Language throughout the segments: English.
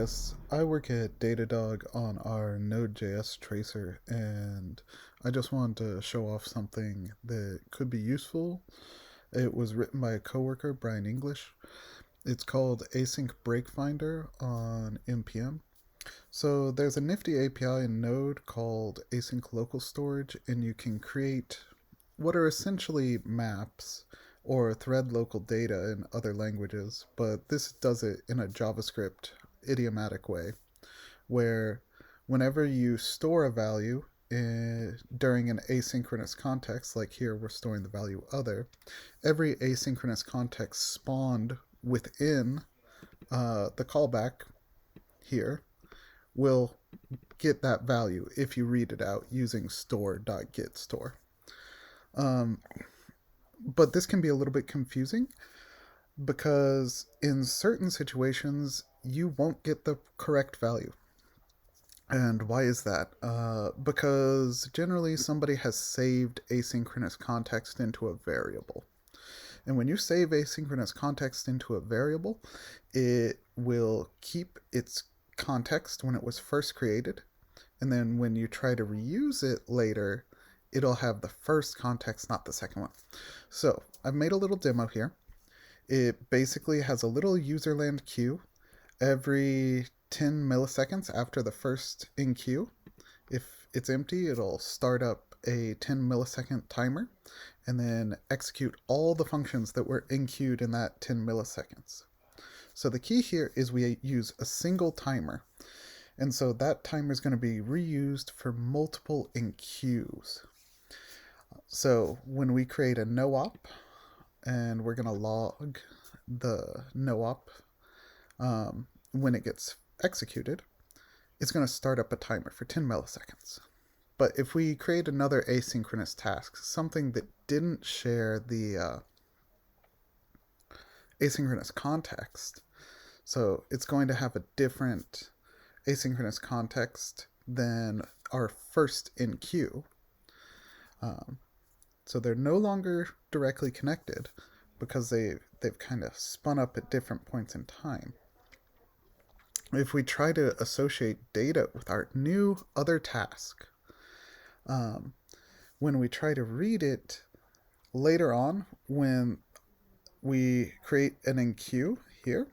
Yes, I work at Datadog on our Node.js tracer, and I just wanted to show off something that could be useful. It was written by a coworker, Brian English. It's called async-break-finder on npm. So there's a nifty API in Node called async local storage, and you can create what are essentially maps or thread local data in other languages, but this does it in a JavaScript idiomatic way where whenever you store a value during an asynchronous context, like here we're storing the value other, every asynchronous context spawned within the callback here will get that value if you read it out using store.getStore. But this can be a little bit confusing because in certain situations you won't get the correct value. And why is that? Because generally somebody has saved asynchronous context into a variable. And when you save asynchronous context into a variable, it will keep its context when it was first created. And then when you try to reuse it later, it'll have the first context, not the second one. So I've made a little demo here. It basically has a little userland queue every 10 milliseconds after the first in queue. If it's empty, it'll start up a 10 millisecond timer and then execute all the functions that were in queued in that 10 milliseconds. So the key here is we use a single timer. And so that timer is going to be reused for multiple in queues. So when we create a no-op, and we're going to log the no-op when it gets executed, it's going to start up a timer for 10 milliseconds. But if we create another asynchronous task, something that didn't share the asynchronous context, so it's going to have a different asynchronous context than our first in queue. So they're no longer directly connected because they've kind of spun up at different points in time. If we try to associate data with our new other task, when we try to read it later on, when we create an enqueue here,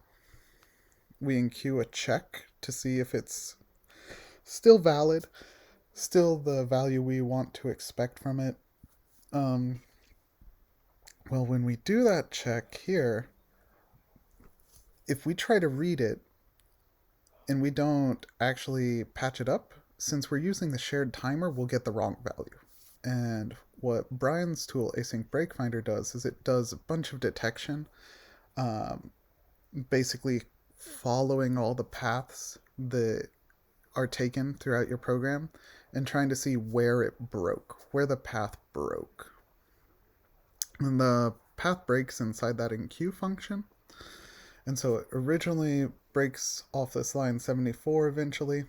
we enqueue a check to see if it's still valid, still the value we want to expect from it. Well, when we do that check here, if we try to read it and we don't actually patch it up, since we're using the shared timer, we'll get the wrong value. And what Brian's tool, async-break-finder, does is it does a bunch of detection, basically following all the paths that are taken throughout your program and trying to see where it broke, where the path broke. And the path breaks inside that enqueue function. And so it originally breaks off this line 74 eventually,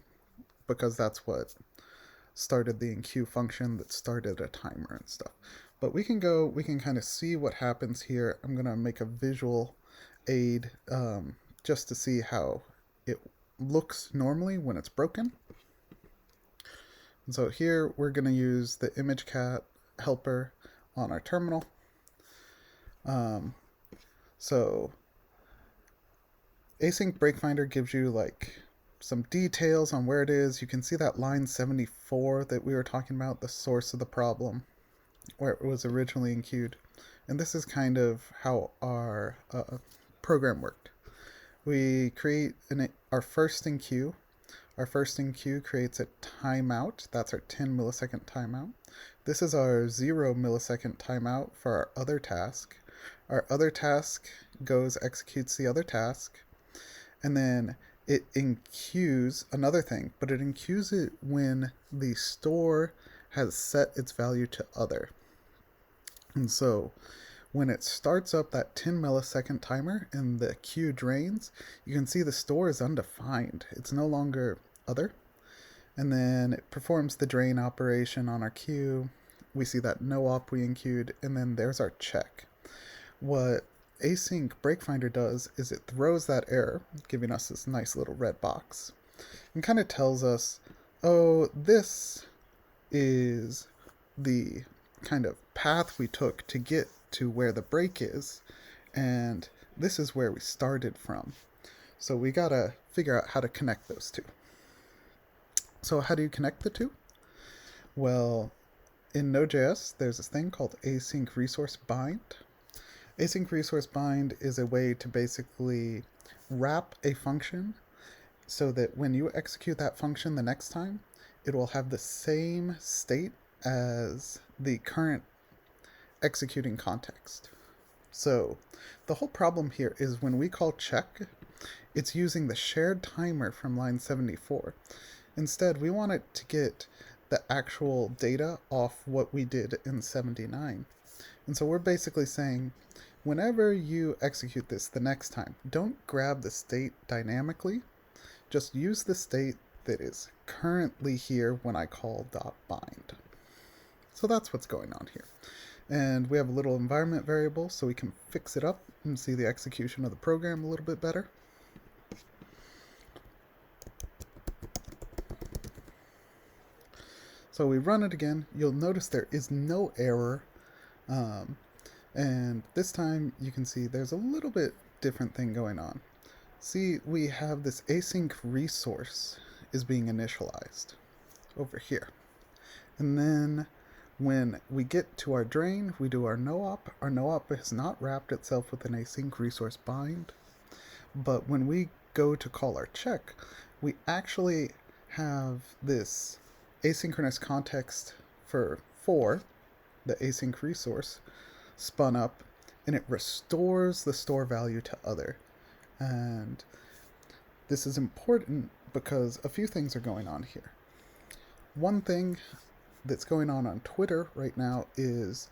because that's what started the enqueue function that started a timer and stuff. But we can kind of see what happens here. I'm going to make a visual aid just to see how it looks normally when it's broken. And so here we're going to use the ImageCat helper on our terminal. So async-break-finder gives you like some details on where it is. You can see that line 74 that we were talking about, the source of the problem, where it was originally enqueued. And this is kind of how our program worked. We create our first in queue. Our first in queue creates a timeout. That's our 10 millisecond timeout. This is our 0 millisecond timeout for our other task. Our other task executes the other task, and then it enqueues another thing, but it enqueues it when the store has set its value to other. And so when it starts up that 10 millisecond timer and the queue drains, you can see the store is undefined. It's no longer other. And then it performs the drain operation on our queue. We see that no op we enqueued, and then there's our check. What async-break-finder does is it throws that error, giving us this nice little red box, and kind of tells us, oh, this is the kind of path we took to get to where the break is, and this is where we started from. So we gotta figure out how to connect those two. So how do you connect the two? Well, in Node.js, there's this thing called async resource bind. Async resource bind is a way to basically wrap a function so that when you execute that function the next time, it will have the same state as the current executing context. So the whole problem here is when we call check, it's using the shared timer from line 74. Instead, we want it to get the actual data off what we did in 79. And so we're basically saying, whenever you execute this the next time, don't grab the state dynamically, just use the state that is currently here when I call .bind. So that's what's going on here. And we have a little environment variable so we can fix it up and see the execution of the program a little bit better. So we run it again. You'll notice there is no error. And this time you can see there's a little bit different thing going on. See, we have this async resource is being initialized over here. And then when we get to our drain, we do our no-op. Our no-op has not wrapped itself with an async resource bind. But when we go to call our check, we actually have this asynchronous context for the async resource, spun up, and it restores the store value to other. And this is important because a few things are going on here. One thing that's going on Twitter right now is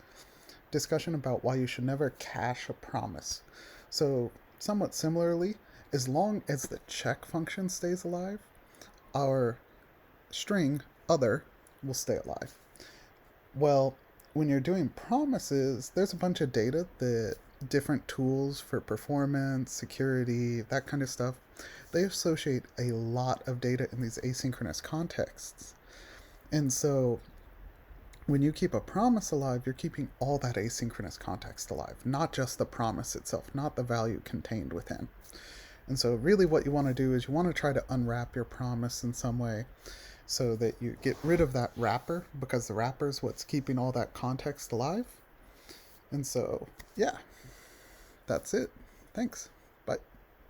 discussion about why you should never cache a promise. So somewhat similarly, as long as the check function stays alive, our string other will stay alive. Well, when you're doing promises, there's a bunch of data that different tools for performance, security, that kind of stuff, they associate a lot of data in these asynchronous contexts. And so when you keep a promise alive, you're keeping all that asynchronous context alive, not just the promise itself, not the value contained within. And so really what you want to do is you want to try to unwrap your promise in some way so that you get rid of that wrapper, because the wrapper is what's keeping all that context alive. And so, yeah, that's it. Thanks.